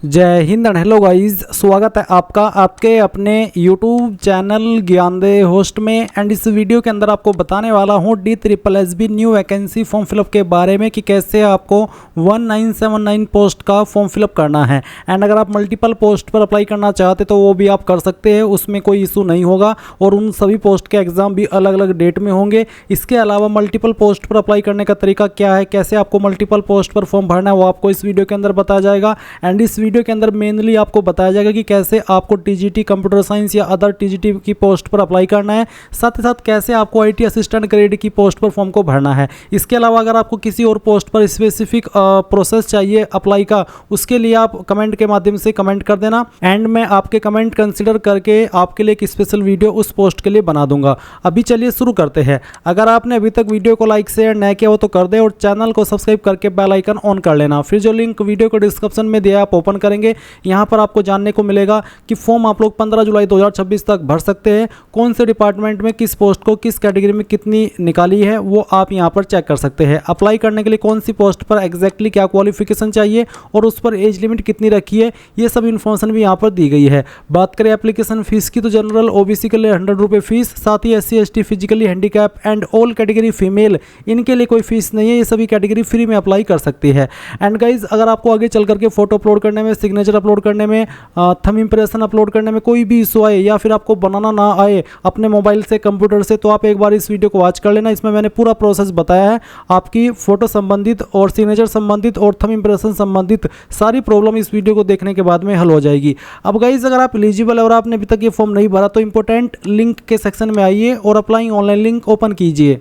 जय Hind and hello guys, स्वागत है आपका आपके अपने YouTube चैनल ज्ञानदेह होस्ट में। एंड इस वीडियो के अंदर आपको बताने वाला हूँ DSSB new vacancy form fill up के बारे में कि कैसे आपको 1979 पोस्ट का फॉर्म फिलअप करना है। एंड अगर आप मल्टीपल पोस्ट पर अप्लाई करना चाहते तो वो भी आप कर सकते हैं, उसमें कोई इशू नहीं होगा और उन सभी पोस्ट के एग्ज़ाम भी अलग अलग डेट में होंगे। इसके अलावा मल्टीपल पोस्ट पर अप्लाई करने का तरीका क्या है, कैसे आपको मल्टीपल पोस्ट पर फॉर्म भरना है, वो आपको इस वीडियो के अंदर बताया जाएगा। एंड इस वीडियो के अंदर मेनली आपको बताया जाएगा कि कैसे आपको टीजीटी कंप्यूटर साइंस या अदर टीजीटी की पोस्ट पर अप्लाई करना है, साथ ही साथ कैसे आपको आईटी असिस्टेंट ग्रेड की पोस्ट पर फॉर्म को भरना है। इसके अलावा अगर आपको किसी और पोस्ट पर स्पेसिफिक प्रोसेस चाहिए अप्लाई का, उसके लिए आप कमेंट के माध्यम से कमेंट कर देना एंड मैं आपके कमेंट कंसिडर करके आपके लिए एक स्पेशल वीडियो उस पोस्ट के लिए बना दूंगा। अभी चलिए शुरू करते हैं। अगर आपने अभी तक वीडियो को लाइक शेयर न किया हो तो कर दे और चैनल को सब्सक्राइब करके बेल आइकन ऑन कर लेना। फिर जो लिंक वीडियो को डिस्क्रिप्शन में दिया आप ओपन करेंगे, यहाँ पर आपको जानने को मिलेगा कि फॉर्म आप लोग 15 जुलाई 2026 तक भर सकते हैं। कौन से डिपार्टमेंट में किस पोस्ट को किस कैटेगरी में कितनी निकाली है वो आप यहाँ पर चेक कर सकते हैं। अप्लाई करने के लिए कौन सी पोस्ट पर एग्जैक्टली क्या क्वालिफिकेशन चाहिए और उस पर एज लिमिट कितनी रखी है, ये सब इन्फॉर्मेशन भी यहाँ पर दी गई है। बात करें एप्लीकेशन फीस की तो जनरल ओबीसी के लिए 100 रुपये फीस, साथ ही SC ST physically handicap and all category female इनके लिए कोई फीस नहीं है, ये सभी कैटेगरी फ्री में अप्लाई कर सकती है। एंड गाइज अगर आपको आगे चल करके फोटो अपलोड करने में, सिग्नेचर अपलोड करने में, थंब इंप्रेशन अपलोड करने में कोई भी इशू आए या फिर आपको बनाना ना आए अपने मोबाइल से कंप्यूटर से, तो आप एक बार इस वीडियो को वॉच कर लेना। इसमें मैंने पूरा प्रोसेस बताया है, आपकी फोटो संबंधित और सिग्नेचर संबंधित और थंब इंप्रेशन संबंधित सारी प्रॉब्लम इस वीडियो को देखने के बाद में हल हो जाएगी। अब गाइज अगर आप एलिजिबल है और आपने अभी तक ये फॉर्म नहीं भरा तो इंपॉर्टेंट लिंक के सेक्शन में आइए और अप्लाई ऑनलाइन लिंक ओपन कीजिए।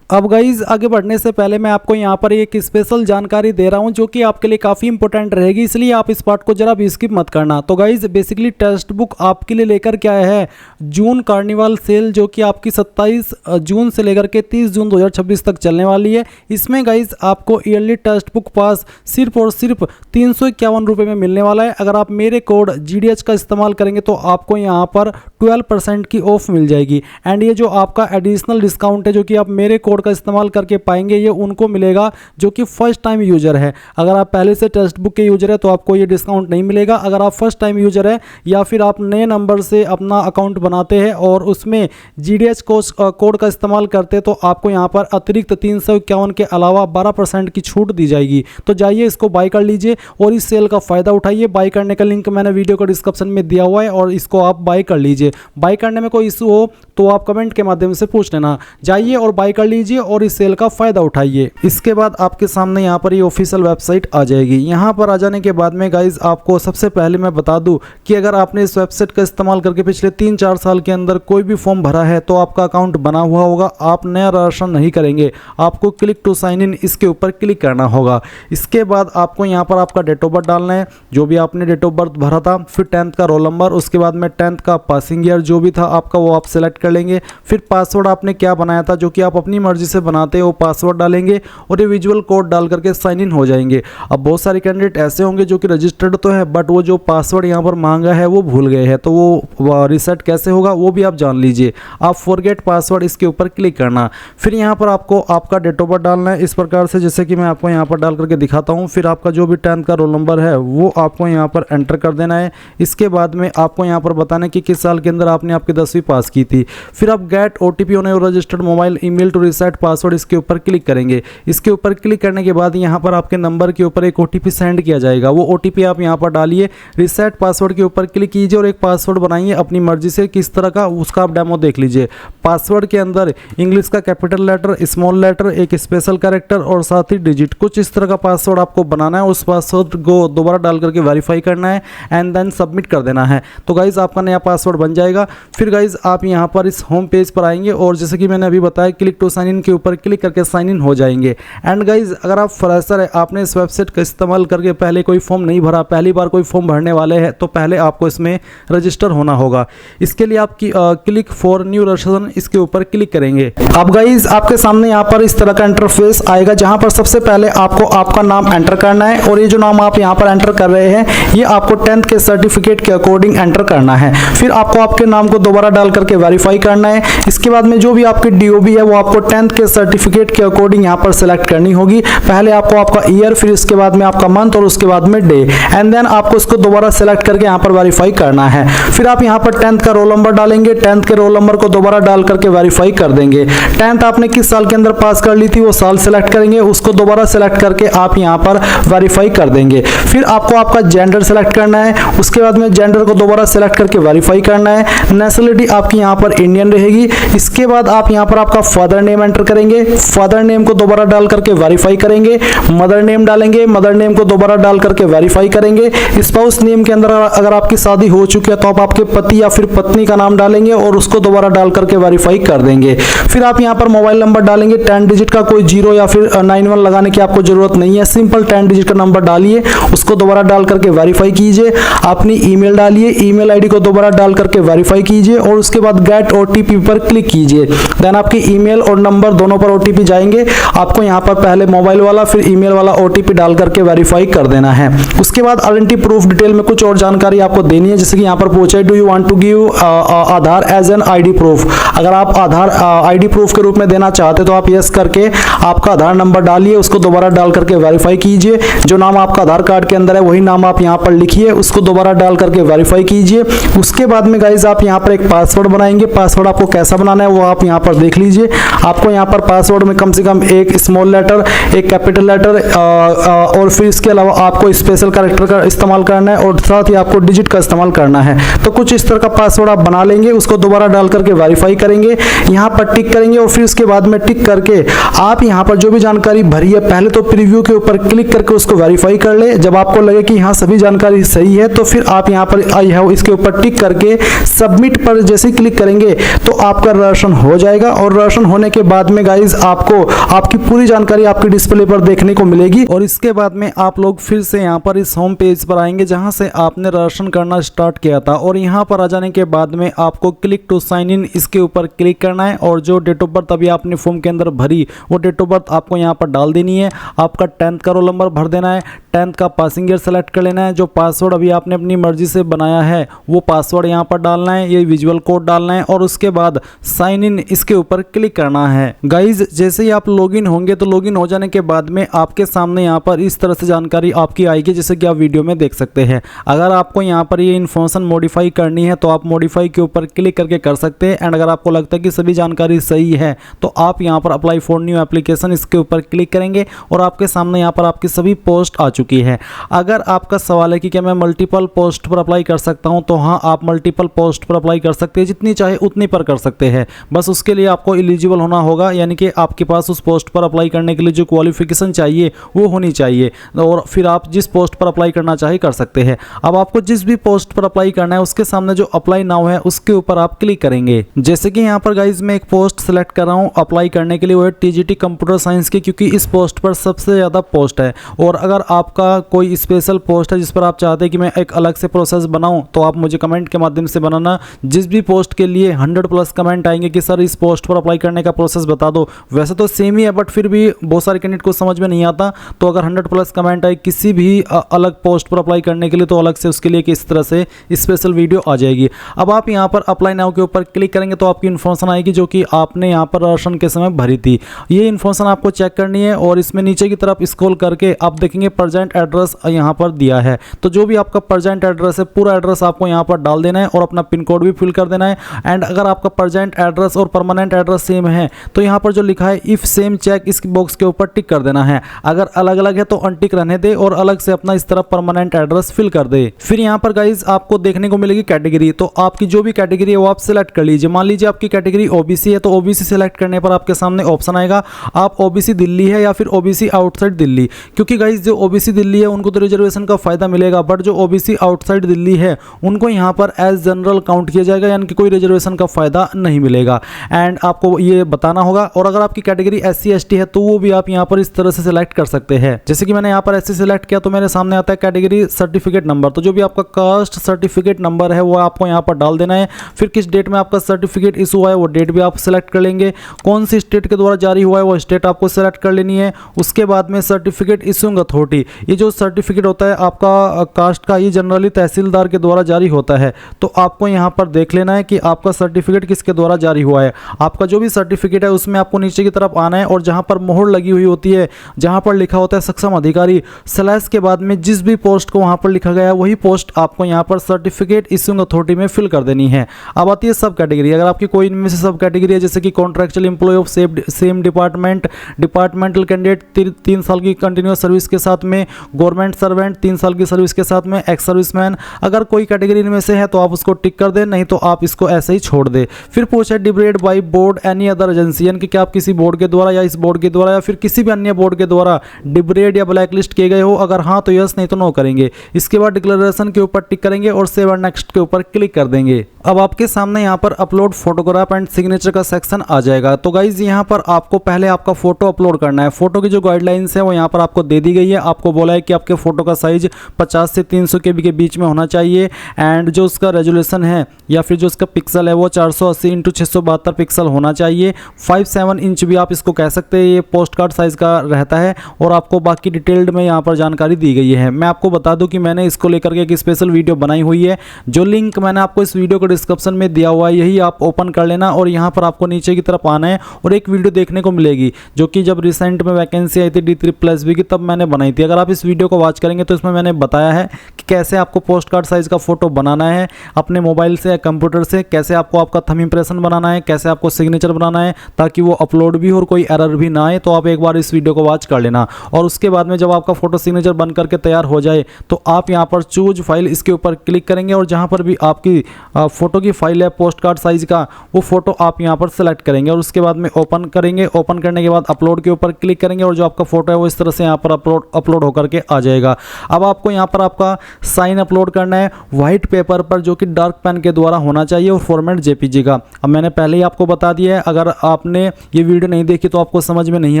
अब गाइज आगे बढ़ने से पहले मैं आपको यहाँ पर एक स्पेशल जानकारी दे रहा हूँ जो कि आपके लिए काफ़ी इंपॉर्टेंट रहेगी, इसलिए आप इस पार्ट को जरा भी स्किप मत करना। तो गाइज बेसिकली टेक्स्ट बुक आपके लिए लेकर क्या है, जून कार्निवल सेल जो कि आपकी 27 जून से लेकर के 30 जून 2026 तक चलने वाली है। इसमें गाइज आपको ईयरली टेक्स्ट बुक पास सिर्फ और सिर्फ 351 रुपये में मिलने वाला है। अगर आप मेरे कोड GDH का इस्तेमाल करेंगे तो आपको यहाँ पर 12% की ऑफ मिल जाएगी। एंड ये जो आपका एडिशनल डिस्काउंट है जो कि आप मेरे कोड का इस्तेमाल करके पाएंगे, ये उनको मिलेगा जो कि फर्स्ट टाइम यूजर है। अगर आप पहले से टेक्स्ट बुक के यूजर है तो आपको ये डिस्काउंट नहीं मिलेगा। अगर आप फर्स्ट टाइम यूजर है या फिर आप नए नंबर से अपना अकाउंट बनाते हैं और उसमें GDH कोड का इस्तेमाल करते हैं तो आपको यहाँ पर अतिरिक्त 351 के अलावा 12% की छूट दी जाएगी। तो जाइए इसको बाय कर लीजिए और इस सेल का फ़ायदा उठाइए। बाय करने का लिंक मैंने वीडियो को डिस्क्रिप्शन में दिया हुआ है और इसको आप बाय कर लीजिए। बाय करने में कोई इशू हो तो आप कमेंट के माध्यम से पूछ लेना। जाइए और बाय कर लीजिए और इस सेल का फायदा उठाइए। इसके बाद आपके सामने यहाँ पर ये ऑफिशियल वेबसाइट आ जाएगी। यहाँ पर आ जाने के बाद में गाइज आपको सबसे पहले मैं बता दूं कि अगर आपने इस वेबसाइट का इस्तेमाल करके पिछले 3-4 साल के अंदर कोई भी फॉर्म भरा है तो आपका अकाउंट बना हुआ होगा। आप नया रजिस्ट्रेशन नहीं करेंगे, आपको क्लिक टू साइन इन इसके ऊपर क्लिक करना होगा। इसके बाद आपको यहाँ पर आपका डेट ऑफ बर्थ डालना है, जो भी आपने डेट ऑफ बर्थ भरा था, फिर 10th का रोल नंबर, उसके बाद में 10th का पासिंग ईयर जो भी था आपका वो आप सेलेक्ट कर लेंगे। फिर पासवर्ड आपने क्या बनाया था जो कि आप अपनी मर्जी से बनाते हो, पासवर्ड डालेंगे और ये विजुअल कोड डाल करके साइन इन हो जाएंगे। अब बहुत सारे कैंडिडेट ऐसे होंगे जो कि रजिस्टर्ड तो है बट वो जो पासवर्ड यहाँ पर मांगा है वो भूल गए हैं, तो वो रीसेट कैसे होगा वो भी आप जान लीजिए। आप फॉरगेट पासवर्ड इसके ऊपर क्लिक करना। फिर यहाँ पर आपको आपका डेट ऑफ बर्थ डालना है इस प्रकार से, जैसे कि मैं आपको यहाँ पर डाल करके दिखाता हूँ। फिर आपका जो भी 10th का रोल नंबर है वो आपको यहाँ पर एंटर कर देना है। इसके बाद में आपको यहाँ पर बताना है कि किस साल के अंदर आपने आपकी 10वीं पास की थी। फिर आप get OTP on your registered mobile email to reset password इसके ऊपर क्लिक करेंगे। इसके ऊपर क्लिक करने के बाद यहाँ पर आपके नंबर के ऊपर एक OTP सेंड किया जाएगा, वो OTP आप यहाँ पर डालिए। रीसेट पासवर्ड के ऊपर क्लिक कीजिए और एक पासवर्ड बनाइए अपनी मर्जी से, किस तरह का उसका आप डेमो देख लीजिए। पासवर्ड के अंदर इंग्लिश का कैपिटल लेटर, स्मॉल लेटर, एक स्पेशल कैरेक्टर और साथ ही डिजिट, कुछ इस तरह का पासवर्ड आपको बनाना है। उस पासवर्ड को दोबारा डाल करके वेरीफाई करना है एंड देन सबमिट कर देना है। तो गाइज आपका नया पासवर्ड बन जाएगा। फिर गाइज आप यहाँ पर इस होम पेज पर आएंगे और जैसे कि मैंने अभी बताया क्लिक टू साइन इन के ऊपर क्लिक करके साइन इन हो जाएंगे। एंड गाइज अगर आप फ्रेशर है, आपने इस वेबसाइट का इस्तेमाल करके पहले कोई फॉर्म नहीं भरा, पहली बार कोई फॉर्म भरने वाले हैं, तो पहले आपको इसमें रजिस्टर होना होगा। इसके लिए आप क्लिक फॉर न्यू रजिस्ट्रेशन इसके ऊपर क्लिक करेंगे। अब गाइज आपके सामने यहाँ पर इस तरह का इंटरफेस आएगा जहाँ पर सबसे पहले आपको आपका नाम एंटर करना है और ये जो नाम आप यहाँ पर एंटर कर रहे हैं ये आपको 10th के सर्टिफिकेट के अकॉर्डिंग एंटर करना है। फिर आपको आपके नाम को दोबारा डाल करके वेरीफाई करना है। इसके बाद में जो भी आपकी DOB है वो आपको 10th के सर्टिफिकेट के अकॉर्डिंग यहाँ पर सिलेक्ट करनी होगी। पहले आपको आपका ईयर, फिर इसके बाद में आपका मंथ और उसके बाद में डे, एंड देन आपको इसको दोबारा सिलेक्ट करके यहाँ पर वेरीफाई करना है। फिर आप यहाँ पर 10th का रोल नंबर डालेंगे, 10th के रोल नंबर को दोबारा डाल करके वेरीफाई कर देंगे। 10th आपने किस साल के अंदर पास कर ली थी वो साल सेलेक्ट करेंगे, उसको दोबारा सेलेक्ट करके आप यहाँ पर वेरीफाई कर देंगे। फिर आपको आपका जेंडर सेलेक्ट करना है, उसके बाद में जेंडर को दोबारा सेलेक्ट करके वेरीफाई करना है। नेशनलिटी आपकी यहाँ पर इंडियन रहेगी। इसके बाद आप यहाँ पर आपका फादर नेम एंटर करेंगे, फादर नेम को दोबारा डाल करके वेरीफाई करेंगे। मदर नेम डालेंगे, मदर नेम को दोबारा डाल करके वेरीफाई करेंगे। स्पाउस नेम के अंदर अगर आपकी शादी हो चुकी है तो आप आपके पति या फिर पत्नी का नाम डालेंगे और उसको दोबारा डाल करके वेरीफाई कर देंगे। फिर आप यहाँ पर मोबाइल नंबर डालेंगे, 10 डिजिट का, कोई 0 या फिर 91 लगाने की आपको जरूरत नहीं है, सिंपल 10 डिजिट का नंबर डालिए, उसको दोबारा डाल करके वेरीफाई कीजिए। अपनी ईमेल डालिए, ईमेल आईडी को दोबारा डाल करके वेरीफाई कीजिए और उसके बाद गेट ओटीपी पर क्लिक कीजिए। देन आपकी ईमेल और नंबर दोनों पर ओटीपी जाएंगे। आपको यहाँ पर पहले मोबाइल वाला फिर ईमेल वाला ओटीपी डाल करके वेरीफाई कर देना है। उसके बाद आइडेंटिटी प्रूफ डिटेल में कुछ और जानकारी आपको देनी है, जैसे कि यहाँ पर पूछा है do you want to give Aadhaar as an ID proof. अगर आप आधार आईडी प्रूफ के रूप में देना चाहते तो आप यस करके आपका आधार नंबर डालिए, उसको दोबारा डाल करके वेरीफाई कीजिए। जो नाम आपका आधार कार्ड के अंदर है वही नाम आप यहाँ पर लिखिए, उसको दोबारा डाल करके वेरीफाई कीजिए। उसके बाद में गाइज आप यहाँ पर एक पासवर्ड बनाएंगे। पासवर्ड आपको कैसा बनाना है वो आप यहाँ पर देख लीजिए। आपको यहाँ पर पासवर्ड में कम से कम एक स्मॉल लेटर, एक कैपिटल लेटर और फिर इसके अलावा आपको स्पेशल कैरेक्टर का इस्तेमाल करना है और साथ ही आपको डिजिट का इस्तेमाल करना है। तो कुछ इस तरह का पासवर्ड आप बना लेंगे, उसको दोबारा डाल करके वेरीफाई करेंगे, यहाँ पर टिक करेंगे और फिर इसके बाद में टिक करके आप यहाँ पर जो भी जानकारी भरी है पहले तो प्रीव्यू के ऊपर क्लिक करके उसको वेरीफाई कर ले। जब आपको लगे कि यहाँ सभी जानकारी सही है तो फिर आप यहाँ पर आई हैव इसके ऊपर टिक करके सबमिट पर जैसे ही क्लिक करेंगे तो आपका रजिस्ट्रेशन हो जाएगा और रजिस्ट्रेशन होने के बाद में गाइज आपको आपकी पूरी जानकारी आपकी डिस्प्ले पर देखने को मिलेगी। और इसके बाद में आप लोग फिर से यहाँ पर इस होम पेज पर आएंगे जहाँ से आपने रजिस्ट्रेशन करना स्टार्ट किया था और यहाँ पर आ जाने के बाद में आपको क्लिक टू साइन इन इसके ऊपर क्लिक करना है और जो डेट ऑफ बर्थ अभी आपने फॉर्म के अंदर भरी वो डेट ऑफ बर्थ आपको यहाँ पर डाल देनी है। आपका 10th का रोल नंबर भर देना है, 10th का पासिंग ईयर सेलेक्ट कर लेना है। जो पासवर्ड अभी आपने अपनी मर्जी से बनाया है वो पासवर्ड यहाँ पर डालना है, ये विजुअल कोड डालना है और उसके बाद साइन इन इसके ऊपर क्लिक करना है। गाइज जैसे ही आप लॉगिन होंगे तो लॉगिन हो जाने के बाद में आपके सामने यहाँ पर इस तरह से जानकारी आपकी आएगी जैसे कि आप वीडियो में देख सकते हैं। अगर आपको यहाँ पर ये इन्फॉर्मेशन मॉडिफाई करनी है तो आप मॉडिफाई के ऊपर क्लिक करके कर सकते हैं एंड अगर आपको लगता है कि सभी जानकारी सही है तो आप यहाँ पर अप्लाई फॉर न्यू एप्लीकेशन इसके ऊपर क्लिक करेंगे और आपके सामने यहाँ पर आपकी सभी पोस्ट आ चुकी है। अगर आपका सवाल है कि क्या मैं मल्टीपल पोस्ट पर अप्लाई कर सकता हूँ तो हाँ, आप मल्टीपल पोस्ट पर अप्लाई कर सकते हैं, जितनी चाहे उतनी पर कर सकते हैं। बस उसके लिए आपको एलिजिबल होना होगा, यानी कि आपके पास उस पोस्ट पर अप्लाई करने के लिए जो क्वालिफिकेशन चाहिए वो होनी चाहिए और फिर आप जिस पोस्ट पर अप्लाई करना चाहे कर सकते हैं। अब आपको जिस भी पोस्ट पर अप्लाई करना है उसके सामने जो अप्लाई नाउ है उसके ऊपर आप क्लिक करेंगे। जैसे कि यहाँ पर गाइज मैं एक पोस्ट सेलेक्ट कर रहा हूँ अप्लाई करने के लिए, वो है टीजीटी कंप्यूटर साइंस की, क्योंकि इस पोस्ट पर सबसे ज़्यादा पोस्ट है। और अगर आपका कोई स्पेशल पोस्ट है जिस पर आप चाहते हैं कि मैं एक अलग से प्रोसेस बनाऊं तो आप मुझे कमेंट के माध्यम से बनाना। जिस भी पोस्ट के लिए 100+ कमेंट आएंगे कि सर इस पोस्ट पर अप्लाई करने का प्रोसेस बता दो, वैसे तो सेम ही है बट फिर भी बहुत सारे कैंडिडेट को समझ में नहीं आता, तो अगर 100+ कमेंट आए किसी भी अलग पोस्ट पर अप्लाई करने के लिए तो अलग से उसके लिए किस तरह से स्पेशल वीडियो आ जाएगी। अब आप यहाँ पर अप्लाई नाउ के ऊपर क्लिक करेंगे तो आपकी इन्फॉर्मेशन आएगी जो कि आपने यहाँ पर रजिस्ट्रेशन के समय भरी थी। ये इन्फॉर्मेशन आपको चेक करनी है और इसमें नीचे की तरफ स्क्रॉल करके आप देखेंगे प्रेजेंट एड्रेस यहाँ पर दिया है, तो जो भी आपका प्रेजेंट एड्रेस है पूरा एड्रेस आपको यहाँ पर डाल देना है और अपना पिन कोड भी फिल कर देना है। एंड अगर आपका प्रेजेंट एड्रेस और परमानेंट एड्रेस सेम है तो यहाँ पर जो लिखा है इफ सेम चेक इस बॉक्स के ऊपर टिक कर देना है। अगर अलग अलग है तो अनटिक रहने दे और अलग से अपना इस तरह परमानेंट एड्रेस फिल कर दे। फिर यहाँ पर गाइज आपको देखने को मिलेगी कैटेगरी, तो आपकी जो भी कैटेगरी है वो आप सिलेक्ट कर लीजिए। मान लीजिए आपकी कैटेगरी ओबीसी है तो ओबीसी सिलेक्ट करने पर आपके सामने ऑप्शन आएगा आप ओबीसी दिल्ली है या फिर ओबीसी आउटसाइड दिल्ली, क्योंकि गाइज जो ओबीसी दिल्ली है उनको तो रिजर्वेशन का फायदा मिलेगा बट जो ओबीसी आउटसाइड दिल्ली है उनको यहाँ पर एज जनरल काउंट किया जाएगा, यानी कि कोई रिजर्वेशन का फायदा नहीं मिलेगा। एंड आपको ये बताना होगा। और अगर आपकी कैटेगरी SC ST है तो वो भी आप यहाँ पर इस तरह से सिलेक्ट कर सकते हैं। जैसे कि मैंने यहाँ पर SC सिलेक्ट किया तो मेरे सामने आता है कैटेगरी सर्टिफिकेट नंबर, तो जो भी आपका कास्ट सर्टिफिकेट नंबर है वो आपको यहाँ पर डाल देना है। फिर किस डेट में आपका सर्टिफिकेट इशू हुआ है वो डेट भी आप सिलेक्ट कर लेंगे। कौन सी स्टेट के द्वारा जारी हुआ है वो स्टेट आपको सिलेक्ट कर लेनी है। उसके बाद में सर्टिफिकेट इशूइंग अथॉरिटी, ये जो सर्टिफिकेट होता है आपका कास्ट का ये जनरली तहसीलदार के द्वारा जारी होता है, तो आपको यहाँ पर देख लेना है कि आपका सर्टिफिकेट किसके द्वारा जारी हुआ है। आपका जो भी सर्टिफिकेट है है उसमें आपको नीचे की तरफ आना है और जहां पर मोहर लगी हुई होती है, जहां पर लिखा होता है सक्षम अधिकारी स्लैश के बाद में जिस भी पोस्ट को वहां पर लिखा गया है वही पोस्ट आपको यहां पर सर्टिफिकेट इश्यूइंग अथॉरिटी में फिल कर देनी है। अब आती है सब कैटेगरी। अगर आपकी कोई इनमें से सब कैटेगरी है जैसे कि contractual employee of same department, departmental candidate 3 साल की कंटिन्यूअस सर्विस के साथ में, गवर्नमेंट सर्वेंट 3 साल की सर्विस के साथ में, एक्स सर्विसमैन, अगर कोई कैटेगरी इनमें से है तो आप उसको टिक कर दें, नहीं तो आप इसको ऐसे ही छोड़ दें। फिर पूछा debarred by board any other agency, यानी कि क्या आप किसी बोर्ड के द्वारा या इस बोर्ड के द्वारा या फिर किसी भी अन्य बोर्ड के द्वारा डिबरेड या ब्लैक लिस्ट किए गए हो, अगर हाँ तो यस, नहीं तो नो करेंगे। इसके बाद डिक्लेरेशन के ऊपर टिक करेंगे और सेव एंड नेक्स्ट के ऊपर क्लिक कर देंगे। अब आपके सामने यहाँ पर अपलोड फोटोग्राफ एंड सिग्नेचर का सेक्शन आ जाएगा। तो गाइज यहाँ पर आपको पहले आपका फोटो अपलोड करना है। फोटो की जो गाइडलाइंस है वो यहाँ पर आपको दे दी गई है। आपको बोला है कि आपके फोटो का साइज 50 से 300 KB के बीच में होना चाहिए एंड जो उसका रेजोल्यूशन है या फिर जो उसका पिक्सल है वो 480 × 672 पिक्सल होना चाहिए। 5.7 इंच भी आप इसको कह सकते हैं, ये पोस्ट कार्ड साइज का रहता है और आपको बाकी डिटेल्ड में यहाँ पर जानकारी दी गई है। मैं आपको बता दूं कि मैंने इसको लेकर के एक स्पेशल वीडियो बनाई हुई है, जो लिंक मैंने आपको इस वीडियो को डिस्क्रिप्शन में दिया हुआ है, यही आप ओपन कर लेना और यहाँ पर आपको नीचे की तरफ आना है और एक वीडियो देखने को मिलेगी जो कि जब रिसेंट में वैकेंसी आई थी D3+B की तब मैंने बनाई थी। अगर आप इस वीडियो को वॉच करेंगे तो इसमें मैंने बताया है कि कैसे आपको पोस्ट कार्ड साइज का फोटो बनाना है अपने मोबाइल से या कंप्यूटर से, कैसे आपको आपका थंब इंप्रेशन बनाना है, कैसे आपको सिग्नेचर बनाना है ताकि वो अपलोड भी हो और कोई एरर भी ना आए। तो आप एक बार इस वीडियो को वॉच कर लेना और उसके बाद में जब आपका फोटो सिग्नेचर बन करके तैयार हो जाए तो आप यहाँ पर चूज फाइल इसके ऊपर क्लिक करेंगे और जहाँ पर भी आपकी फोटो की फाइल है पोस्ट कार्ड साइज का वो फोटो आप यहाँ पर सेलेक्ट करेंगे और उसके बाद में ओपन करेंगे। ओपन करने के बाद अपलोड के ऊपर क्लिक करेंगे और जो आपका फोटो है वो इस तरह से यहाँ पर अपलोड होकर के आ जाएगा। अब आपको यहाँ पर आपका साइन अपलोड करना है व्हाइट पेपर पर जो कि डार्क पेन के द्वारा होना चाहिए और फॉर्मेट JPG का। अब मैंने पहले ही आपको बता दिया है, अगर आपने ये वीडियो नहीं देखी तो आपको समझ में नहीं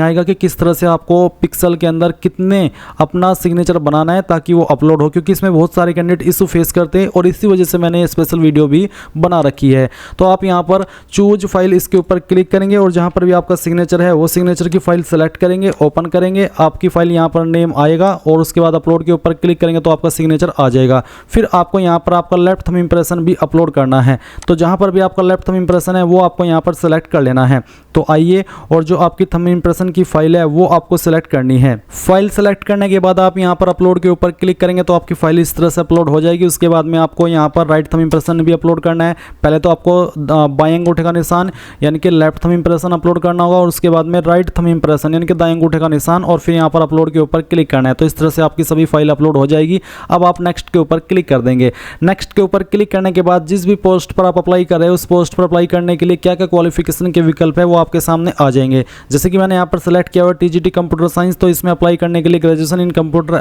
आएगा कि किस तरह से आपको पिक्सल के अंदर कितने अपना सिग्नेचर बनाना है ताकि वो अपलोड हो, क्योंकि इसमें बहुत सारे कैंडिडेट इशू फेस करते हैं और इसी वजह से मैंने स्पेशल वीडियो भी बना रखी है। तो आप यहाँ पर चूज फाइल इसके ऊपर क्लिक करेंगे और जहाँ पर भी आपका सिग्नेचर है वो सिग्नेचर की फाइल सेलेक्ट करेंगे, ओपन करेंगे, आपकी फाइल यहाँ पर नेम आएगा और उसके बाद अपलोड के ऊपर क्लिक करेंगे तो आपका सिग्नेचर आ जाएगा। फिर आपको यहाँ पर आपका लेफ्ट थंब इंप्रेशन भी अपलोड करना है, तो जहाँ पर भी आपका लेफ्ट थंब इंप्रेशन है वो आपको यहाँ पर सेलेक्ट कर लेना है। तो आइए और जो आपकी थंब इंप्रेशन की फाइल है वो आपको सेलेक्ट करनी है। फाइल सेलेक्ट करने के बाद आप यहाँ पर अपलोड के ऊपर क्लिक करेंगे तो आपकी फाइल इस तरह से अपलोड हो जाएगी। उसके बाद में आपको यहाँ पर राइट थंब इंप्रेशन भी अपलोड करना है। पहले तो आपको बाएं अंगूठे का निशान यानी कि लेफ्ट थंब इंप्रेशन अपलोड करना होगा और उसके बाद में राइट थंब इंप्रेशन यानी कि दाएं अंगूठे का निशान और फिर यहाँ पर अपलोड के ऊपर क्लिक करना है। तो इस तरह से आपकी सभी फाइल अपलोड हो जाएगी। अब आप नेक्स्ट के ऊपर क्लिक कर देंगे। नेक्स्ट के ऊपर क्लिक करने के बाद जिस भी पोस्ट पर आप अप्लाई कर रहे हैं उस पोस्ट पर अप्लाई करने के लिए क्या क्या क्वालिफिकेशन के विकल्प है वो आपके सामने आ जाएंगे। जैसे कि मैंने यहाँ पर सेलेक्ट किया हुआ TGT कंप्यूटर साइंस, तो इसमें अप्लाई करने के लिए ग्रेजुएशन इन कंप्यूटर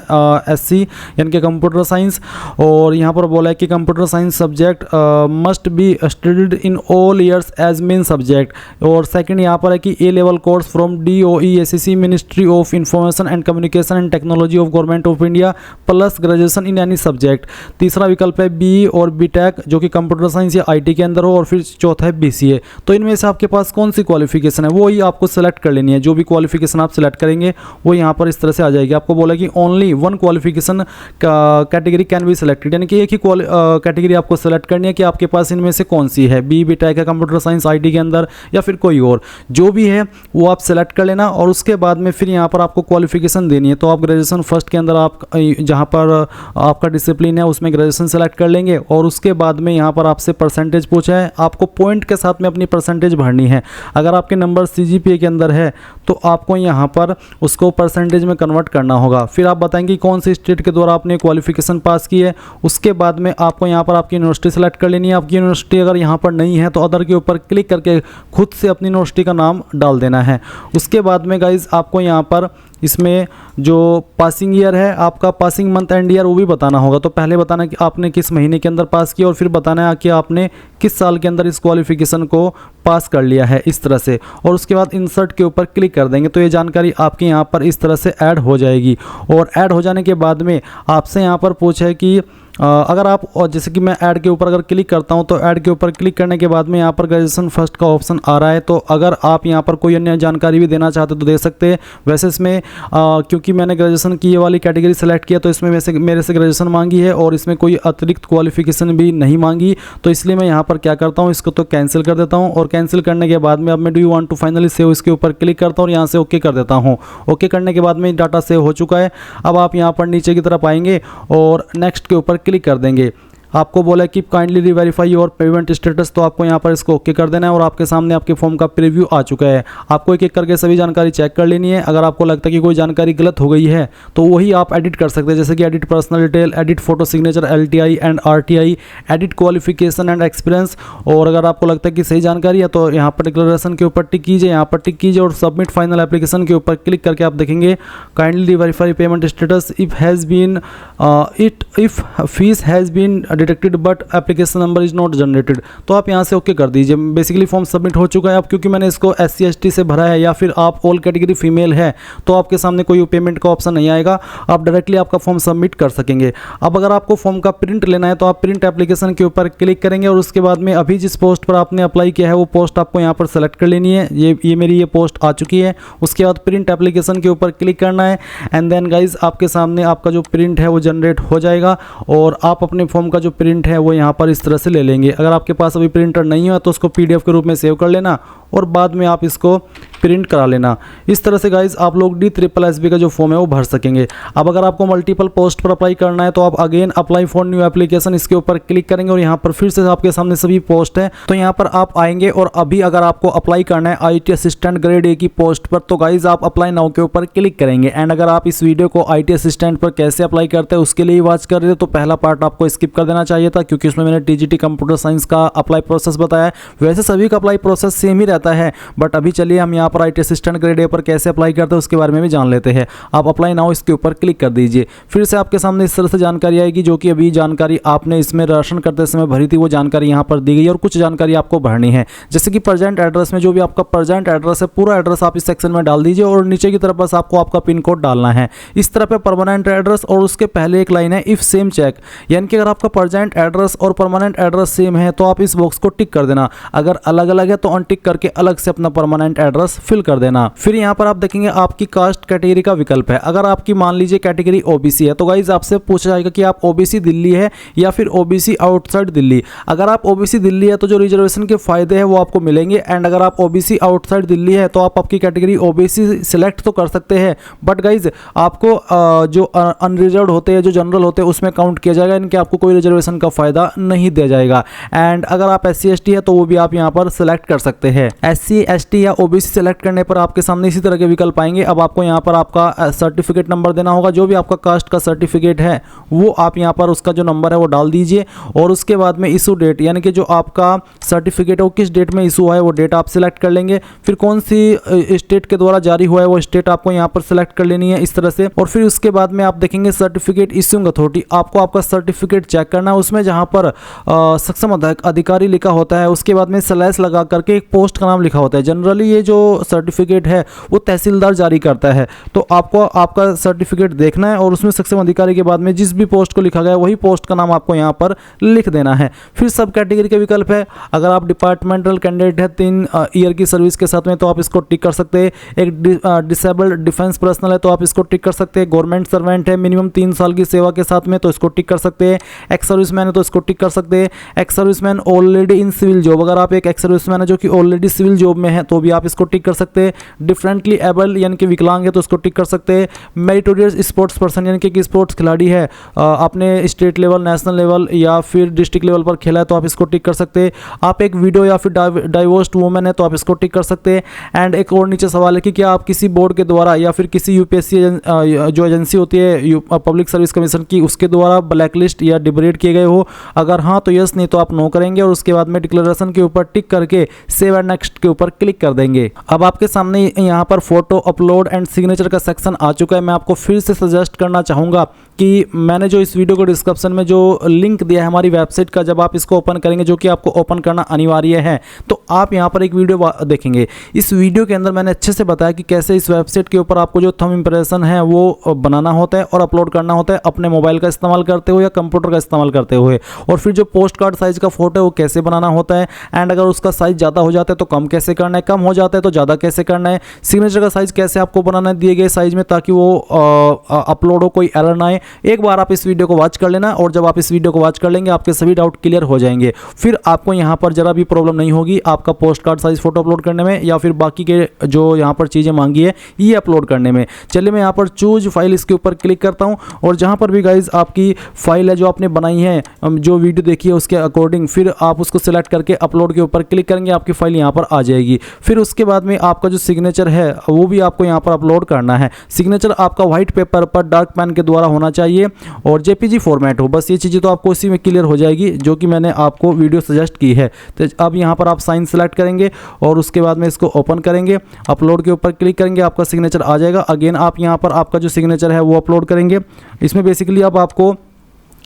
SC यानी कि कंप्यूटर साइंस, और यहाँ पर बोला है कि computer science subject must be studied in all years as main subject. और सेकंड यहाँ पर है कि A level course from DOE ACC ministry of information and communication and technology of government of India plus graduation in any subject. तीसरा विकल्प है BE और BTech जो कि कंप्यूटर साइंस या IT के अंदर हो, और फिर चौथा है BCA। तो इनमें से आपके पास कौन सी क्वालिफिकेशन है वो ही आपको सेलेक्ट कर लेनी है। जो भी क्वालिफिकेशन आप सेलेक्ट करेंगे वो यहाँ पर इस तरह से आ जाएगी। आपको बोला कि only one qualification category can be selected, यानी कि एक ही कैटेगरी आपको सेलेक्ट करनी है कि आपके पास इनमें से कौन सी है, BE BTech है कंप्यूटर साइंस IT के अंदर या फिर कोई और, जो भी है वो आप सेलेक्ट कर लेना। और उसके बाद में फिर यहाँ पर आपको क्वालिफिकेशन देनी है। तो आप ग्रेजुएशन फर्स्ट के अंदर आप जहाँ पर आपका डिसिप्लिन है उसमें ग्रेजुएशन सेलेक्ट कर लेंगे और उसके बाद में यहाँ पर आपसे परसेंटेज पूछा है, आपको पॉइंट के साथ में अपनी परसेंटेज भरनी है। अगर आपके नंबर CGPA के अंदर है तो आपको यहाँ पर उसको परसेंटेज में कन्वर्ट करना होगा। फिर आप बताएंगे कौन सी स्टेट के द्वारा आपने क्वालिफिकेशन पास की है। उसके बाद में आपको यहाँ पर आपकी यूनिवर्सिटी सेलेक्ट कर लेनी है। आपकी यूनिवर्सिटी अगर यहाँ पर नहीं है तो अदर के ऊपर क्लिक करके खुद से अपनी यूनिवर्सिटी का नाम डाल देना है। उसके बाद में गाइज आपको यहाँ पर इसमें जो पासिंग ईयर है आपका पासिंग मंथ एंड ईयर वो भी बताना होगा। तो पहले बताना कि आपने किस महीने के अंदर पास किया और फिर बताना है कि आपने किस साल के अंदर इस क्वालिफिकेशन को पास कर लिया है, इस तरह से। और उसके बाद इंसर्ट के ऊपर क्लिक कर देंगे तो ये जानकारी आपके यहाँ पर इस तरह से ऐड हो जाएगी। और ऐड हो जाने के बाद में आपसे यहाँ पर पूछा है कि अगर आप, और जैसे कि मैं ऐड के ऊपर अगर क्लिक करता हूं तो ऐड के ऊपर क्लिक करने के बाद में यहाँ पर ग्रेजुएशन फर्स्ट का ऑप्शन आ रहा है। तो अगर आप यहाँ पर कोई अन्य जानकारी भी देना चाहते तो दे सकते हैं। वैसे इसमें क्योंकि मैंने ग्रेजुएशन की ये वाली कैटेगरी सेलेक्ट किया तो इसमें मेरे से ग्रेजुएशन मांगी है और इसमें कोई अतिरिक्त क्वालिफिकेशन भी नहीं मांगी। तो इसलिए मैं यहाँ पर क्या करता हूँ, इसको तो कैंसिल कर देता हूँ और कैंसिल करने के बाद में अब मैं do you want to finally save इसके ऊपर क्लिक करता हूँ और यहाँ से ओके कर देता हूँ। ओके करने के बाद में डाटा सेव हो चुका है। अब आप यहाँ पर नीचे की तरफ आएंगे और नेक्स्ट के ऊपर क्लिक कर देंगे। आपको बोला कि kindly reverify your payment status, तो आपको यहाँ पर इसको ओके कर देना है और आपके सामने आपके फॉर्म का प्रीव्यू आ चुका है। आपको एक एक करके सभी जानकारी चेक कर लेनी है। अगर आपको लगता है कि कोई जानकारी गलत हो गई है तो वही आप एडिट कर सकते हैं, जैसे कि edit personal detail, edit photo signature, LTI and RTI, edit qualification and experience. और अगर आपको लगता है कि सही जानकारी है तो यहाँ पर डिक्लेरेशन के ऊपर टिक कीजिए, यहाँ पर टिक कीजिए और सबमिट फाइनल एप्लीकेशन के ऊपर क्लिक करके आप देखेंगे kindly reverify payment status if fees has been detected but application number is not generated. तो आप यहाँ से ओके कर दीजिए। बेसिकली फॉर्म सबमिट हो चुका है। अब क्योंकि मैंने इसको SC ST से भरा है या फिर आप ऑल कैटेगरी फीमेल है तो आपके सामने कोई पेमेंट का ऑप्शन नहीं आएगा, आप डायरेक्टली आपका फॉर्म सबमिट कर सकेंगे। अब अगर आपको फॉर्म का प्रिंट लेना है तो आप प्रिंट एप्लीकेशन के ऊपर क्लिक करेंगे और उसके बाद में अभी जिस पोस्ट पर आपने अप्लाई किया है वो पोस्ट आपको यहाँ पर सेलेक्ट कर लेनी है। ये मेरी पोस्ट आ चुकी है। उसके बाद प्रिंट एप्लीकेशन के ऊपर क्लिक करना है एंड देन गाइज आपके सामने आपका जो प्रिंट है वो जनरेट हो जाएगा और आप अपने फॉर्म का जो प्रिंट है वो यहाँ पर इस तरह से ले लेंगे। अगर आपके पास अभी प्रिंटर नहीं है तो उसको PDF के रूप में सेव कर लेना और बाद में आप इसको प्रिंट करा लेना। इस तरह से गाइज आप लोग DSSB का जो फॉर्म है वो भर सकेंगे। अब अगर आपको मल्टीपल पोस्ट पर अप्लाई करना है तो आप again apply for new application इसके ऊपर क्लिक करेंगे और यहाँ पर फिर से आपके सामने सभी पोस्ट है। तो यहाँ पर आप आएंगे और अभी अगर आपको अप्लाई करना है IT असिस्टेंट ग्रेड A की पोस्ट पर तो गाइज आप अप्लाई नाउ के ऊपर क्लिक करेंगे। एंड अगर आप इस वीडियो को IT असिस्टेंट पर कैसे अप्लाई करते हैं उसके लिए वॉच कर रहे थे तो पहला पार्ट आपको स्किप कर देना चाहिए था, क्योंकि उसमें मैंने TGT कंप्यूटर साइंस का अप्लाई प्रोसेस बताया। वैसे सभी का अप्लाई प्रोसेस सेम ही रहता है, बट अभी चलिए हम यहाँ पर IT असिस्टेंट ग्रेड A पर कैसे अप्लाई करते हैं उसके बारे में भी जान लेते हैं। आप अप्लाई नाउ इसके ऊपर क्लिक कर दीजिए। फिर से आपके सामने इस तरह से जानकारी आएगी, जो कि अभी जानकारी आपने इसमें राशन करते समय भरी थी वो जानकारी यहाँ पर दी गई और कुछ जानकारी आपको भरनी है, जैसे कि प्रेजेंट एड्रेस में जो भी आपका प्रेजेंट एड्रेस है पूरा एड्रेस आप इस सेक्शन में डाल दीजिए और नीचे की तरफ बस आपको आपका पिन कोड डालना है। इस तरह पे परमानेंट एड्रेस और उसके पहले एक लाइन है इफ सेम चेक, यानी कि अगर आपका प्रेजेंट एड्रेस और परमानेंट एड्रेस सेम है तो आप इस बॉक्स को टिक कर देना। अगर अलग अलग है तो अनटिक करके अलग से अपना परमानेंट एड्रेस फिल कर देना। फिर यहाँ पर आप देखेंगे आपकी कास्ट कैटेगरी का विकल्प है। अगर आपकी मान लीजिए कैटेगरी OBC है तो गाइज आपसे पूछा जाएगा कि आप OBC दिल्ली है या फिर OBC आउटसाइड दिल्ली। अगर आप OBC दिल्ली है तो जो रिजर्वेशन के फायदे हैं वो आपको मिलेंगे, एंड अगर आप OBC आउटसाइड दिल्ली है तो आप आपकी कैटेगरी OBC सिलेक्ट तो कर सकते हैं, बट गाइज आपको जो अनरिजर्व होते हैं, जो जनरल होते हैं उसमें काउंट किया जाएगा, इनके आपको कोई रिजर्वेशन का फायदा नहीं दिया जाएगा। एंड अगर आप SC ST है तो वो भी आप यहाँ पर सिलेक्ट कर सकते हैं। SC ST या OBC सिलेक्ट करने पर आपके सामने इसी तरह के विकल्प आएंगे। अब आपको यहाँ पर आपका सर्टिफिकेट नंबर देना होगा, जो भी आपका कास्ट का सर्टिफिकेट है वो आप यहाँ पर उसका जो नंबर है वो डाल दीजिए और उसके बाद में इशू डेट, यानी कि जो आपका सर्टिफिकेट है वो किस डेट में इशू हुआ है वो डेट आप सिलेक्ट कर लेंगे। फिर कौन सी स्टेट के द्वारा जारी हुआ है वो स्टेट आपको यहाँ पर सिलेक्ट कर लेनी है इस तरह से। और फिर उसके बाद में आप देखेंगे सर्टिफिकेट इश्यूइंग अथॉरिटी, आपको आपका सर्टिफिकेट चेक करना है। उसमें जहाँ पर सक्षम अधिकारी लिखा होता है उसके बाद में स्लैश लगा करके एक पोस्ट का नाम लिखा होता है। जनरली ये जो सर्टिफिकेट है वो तहसीलदार जारी करता है, तो आपको आपका सर्टिफिकेट देखना है और उसमें सक्षम अधिकारी के बाद में जिस भी पोस्ट को लिखा गया है वही पोस्ट का नाम आपको यहाँ पर लिख देना है। फिर सब कैटेगरी के विकल्प है। अगर आप डिपार्टमेंटल कैंडिडेट है 3 ईयर की सर्विस के साथ में तो आप इसको टिक कर सकते हैं। एक डिसेबल्ड डिफेंस पर्सनल है तो आप इसको टिक कर सकते हैं। गवर्नमेंट सर्वेंट है मिनिमम 3 साल की सेवा के साथ में तो इसको टिक कर सकते हैं। एक्स सर्विसमैन है तो इसको टिक कर सकते हैं। Ex serviceman already in civil job, अगर आप एक एक्स सर्विसमैन है जो कि ऑलरेडी सिविल जॉब में है तो भी आप इसको टिक कर सकते हैं। डिफरेंटली एबल यानी कि विकलांग है तो इसको टिक कर सकते हैं। मेरिटोरियस स्पोर्ट्स पर्सन यानी कि स्पोर्ट्स खिलाड़ी है, आपने स्टेट लेवल, नेशनल लेवल या फिर डिस्ट्रिक्ट लेवल पर खेला है तो आप इसको टिक कर सकते हैं। आप एक विडो या फिर डाइवोर्स्ड वुमेन है तो आप इसको टिक कर सकते हैं। एंड एक और नीचे सवाल है कि क्या आप किसी बोर्ड के द्वारा या फिर किसी UPSC जो एजेंसी होती है पब्लिक सर्विस कमीशन की उसके द्वारा ब्लैकलिस्ट या डिबरेट किए गए हो। अगर हाँ तो यस, नहीं तो आप नो करेंगे और उसके बाद में डिक्लेरेशन के ऊपर टिक करके सेव एंड नेक्स्ट के ऊपर क्लिक कर देंगे। अब आपके सामने यहाँ पर फोटो अपलोड एंड सिग्नेचर का सेक्शन आ चुका है। मैं आपको फिर से सजेस्ट करना चाहूँगा कि मैंने जो इस वीडियो को डिस्क्रिप्शन में जो लिंक दिया है हमारी वेबसाइट का, जब आप इसको ओपन करेंगे, जो कि आपको ओपन करना अनिवार्य है, तो आप यहाँ पर एक वीडियो देखेंगे। इस वीडियो के अंदर मैंने अच्छे से बताया कि कैसे इस वेबसाइट के ऊपर आपको जो थंब इंप्रेशन है वो बनाना होता है और अपलोड करना होता है अपने मोबाइल का इस्तेमाल करते हुए या कंप्यूटर का इस्तेमाल करते हुए। और फिर जो पोस्ट कार्ड साइज का फोटो है वो कैसे बनाना होता है, एंड अगर उसका साइज ज़्यादा हो जाता है तो कम कैसे करना है, कम हो जाता है तो ज़्यादा कैसे करना है, सिग्नेचर का साइज कैसे आपको बनाना है दिए गए साइज में ताकि वो अपलोड हो, कोई एरर ना आए। एक बार आप इस वीडियो को वॉच कर लेना, और जब आप इस वीडियो को वॉच कर लेंगे आपके सभी डाउट क्लियर हो जाएंगे। फिर आपको यहाँ पर जरा भी प्रॉब्लम नहीं होगी आपका post card size photo upload करने में, या फिर बाकी के जो यहाँ पर चीज़ें मांगी है ये अपलोड करने में। चलिए मैं यहाँ पर चूज फाइल इसके ऊपर क्लिक करता हूँ, और जहाँ पर भी गाइज आपकी फाइल है जो आपने बनाई है, जो वीडियो देखी है उसके अकॉर्डिंग, फिर आप उसको सिलेक्ट करके अपलोड के ऊपर क्लिक करेंगे, आपकी फाइल यहाँ पर आ जाएगी। फिर उसके बाद में आपका जो सिग्नेचर है वो भी आपको यहाँ पर अपलोड करना है। सिग्नेचर आपका व्हाइट पेपर पर डार्क पेन के द्वारा होना चाहिए और जेपीजी फॉर्मेट हो, बस ये चीज़ें तो आपको इसी में क्लियर हो जाएगी जो कि मैंने आपको वीडियो सजेस्ट की है। तो अब यहाँ पर आप साइन सेलेक्ट करेंगे और उसके बाद में इसको ओपन करेंगे, अपलोड के ऊपर क्लिक करेंगे, आपका सिग्नेचर आ जाएगा। अगेन आप यहाँ पर आपका जो सिग्नेचर है वो अपलोड करेंगे। इसमें बेसिकली अब आपको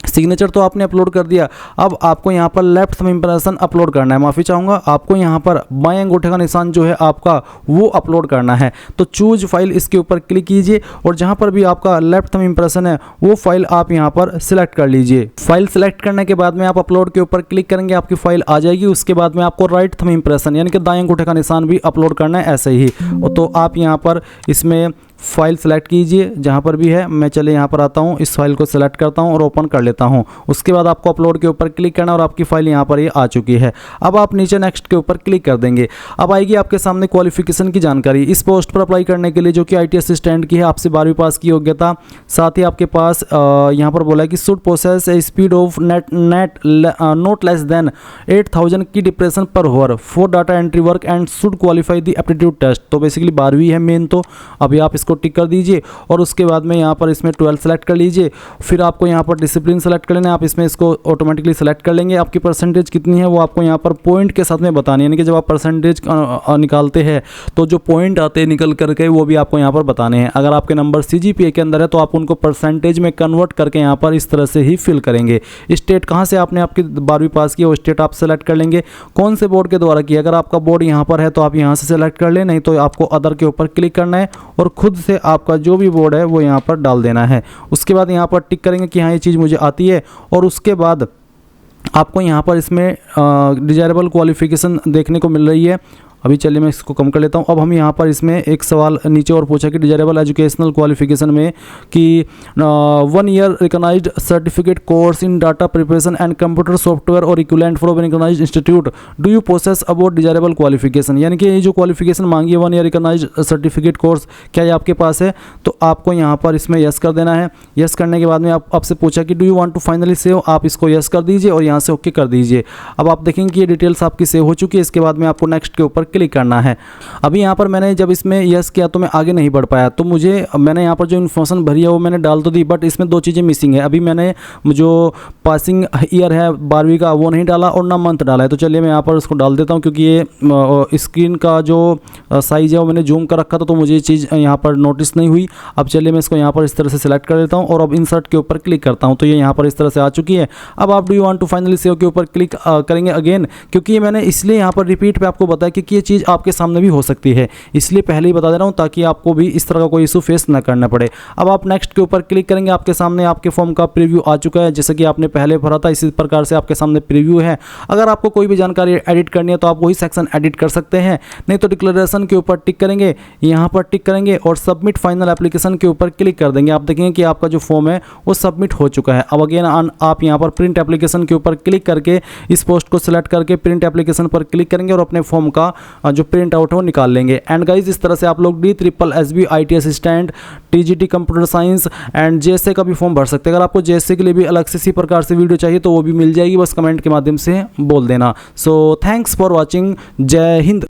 सिग्नेचर तो आपने अपलोड कर दिया, अब आपको यहाँ पर लेफ्ट थंब इंप्रेशन अपलोड करना है। माफ़ी चाहूँगा, आपको यहाँ पर बाएं अंगूठे का निशान जो है आपका वो अपलोड करना है। तो चूज फाइल इसके ऊपर क्लिक कीजिए और जहाँ पर भी आपका लेफ्ट थंब इंप्रेशन है वो फाइल आप यहाँ पर सिलेक्ट कर लीजिए। फाइल सिलेक्ट करने के बाद में आप अपलोड के ऊपर क्लिक करेंगे, आपकी फाइल आ जाएगी। उसके बाद में आपको राइट थंब इंप्रेशन यानी कि दाएं अंगूठे का निशान भी अपलोड करना है ऐसे ही। तो आप यहाँ पर इसमें फाइल सेलेक्ट कीजिए जहाँ पर भी है। मैं चले यहाँ पर आता हूँ, इस फाइल को सेलेक्ट करता हूँ और ओपन कर लेता हूँ। उसके बाद आपको अपलोड के ऊपर क्लिक करना और आपकी फाइल यहाँ पर ये आ चुकी है। अब आप नीचे नेक्स्ट के ऊपर क्लिक कर देंगे। अब आएगी आपके सामने क्वालिफिकेशन की जानकारी। इस पोस्ट पर अप्लाई करने के लिए जो कि IT असिस्टेंट की है, आपसे 12वीं पास की योग्यता, साथ ही आपके पास यहाँ पर बोला है कि should process a speed of net not less than 8000 key depression per hour for data entry work and should qualify the aptitude test. तो बेसिकली 12वीं है मेन, तो अभी आप इसको टिक कर दीजिए और उसके बाद में यहाँ पर इसमें 12 सेलेक्ट कर लीजिए। फिर आपको यहाँ पर डिसिप्लिन सेलेक्ट कर लेना है, आप इसमें इसको ऑटोमेटिकली सेलेक्ट कर लेंगे। आपकी परसेंटेज कितनी है वो आपको यहाँ पर पॉइंट के साथ में बतानी है, यानी कि जब आप परसेंटेज निकालते हैं तो जो पॉइंट आते हैं निकल करके वो भी आपको यहाँ पर बताने हैं। अगर आपके नंबर CGPA के अंदर है तो आप उनको परसेंटेज में कन्वर्ट करके यहाँ पर इस तरह से ही फिल करेंगे। स्टेट कहाँ से आपने आपकी 12वीं पास की वो स्टेट आप सेलेक्ट कर लेंगे, कौन से बोर्ड के द्वारा किया। अगर आपका बोर्ड यहाँ पर है तो आप यहाँ से सेलेक्ट कर लें, नहीं तो आपको अदर के ऊपर क्लिक करना है और खुद से आपका जो भी बोर्ड है वो यहाँ पर डाल देना है। उसके बाद यहाँ पर टिक करेंगे कि हाँ ये चीज़ मुझे आती है, और उसके बाद आपको यहाँ पर इसमें डिजायरेबल क्वालिफिकेशन देखने को मिल रही है। अभी चलिए मैं इसको कम कर लेता हूँ। अब हम यहाँ पर इसमें एक सवाल नीचे और पूछा कि डिजायरेबल एजुकेशनल क्वालिफिकेशन में कि 1 year recognised certificate course in data preparation and computer software और equivalent from recognised institute do you possess about desirable qualification, यानी कि ये जो क्वालिफिकेशन मांगी है 1 ईयर रिकॉग्नाइज्ड सर्टिफिकेट कोर्स, क्या ये आपके पास है। तो आपको यहाँ पर इसमें यस कर देना है। यस करने के बाद में आपसे पूछा कि do you want to finally save, आप इसको यस कर दीजिए और यहाँ से ओके कर दीजिए। अब आप देखेंगे कि ये डिटेल्स आपकी सेव हो चुकी है। इसके बाद में आपको नेक्स्ट के ऊपर क्लिक करना है। अभी यहाँ पर मैंने जब इसमें यस किया तो मैं आगे नहीं बढ़ पाया, तो मैंने यहाँ पर जो इन्फॉर्मेशन भरी है वो मैंने डाल तो दी, बट इसमें 2 चीज़ें मिसिंग है। अभी मैंने जो पासिंग ईयर है 12वीं का वो नहीं डाला और ना मंथ डाला है। तो चलिए मैं यहाँ पर उसको डाल देता हूँ, क्योंकि ये स्क्रीन का जो साइज़ है वो मैंने जूम कर रखा था तो मुझे ये चीज़ यहाँ पर नोटिस नहीं हुई। अब चलिए मैं इसको यहाँ पर इस तरह से सिलेक्ट कर देता हूँ और अब इंसर्ट के ऊपर क्लिक करता हूँ, तो ये यहाँ पर इस तरह से आ चुकी है। अब आप do you want to finally save के ऊपर क्लिक करेंगे अगेन, क्योंकि ये मैंने इसलिए यहाँ पर रिपीट पे आपको बताया कि ये चीज़ आपके सामने भी हो सकती है, इसलिए पहले ही बता दे रहा हूँ ताकि आपको भी इस तरह का कोई इशू फेस ना करना पड़े। अब आप नेक्स्ट के ऊपर क्लिक करेंगे, आपके सामने आपके फॉर्म का प्रीव्यू आ चुका है, जैसे कि आपने पहले भरा था इसी प्रकार से आपके सामने प्रीव्यू है। अगर आपको कोई भी जानकारी एडिट करनी है तो आप वही सेक्शन एडिट कर सकते हैं, नहीं तो डिक्लेरेशन के ऊपर टिक करेंगे, यहाँ पर टिक करेंगे और सबमिट फाइनल एप्लीकेशन के ऊपर क्लिक कर देंगे। आप देखेंगे कि आपका जो फॉर्म है वो सबमिट हो चुका है। अब अगेन आप यहाँ पर प्रिंट एप्लीकेशन के ऊपर क्लिक करके इस पोस्ट को सिलेक्ट करके प्रिंट एप्लीकेशन पर क्लिक करेंगे और अपने फॉर्म का जो प्रिंट आउट है वो निकाल लेंगे। एंड गाइज इस तरह से आप लोग DSSB IT assistant, TGT computer science and JSA का भी फॉर्म भर सकते हैं। अगर आपको JSA के लिए भी अलग से इसी प्रकार से वीडियो चाहिए तो वो भी मिल जाएगी, बस कमेंट के माध्यम से बोल देना। So thanks for watching. जय हिंद।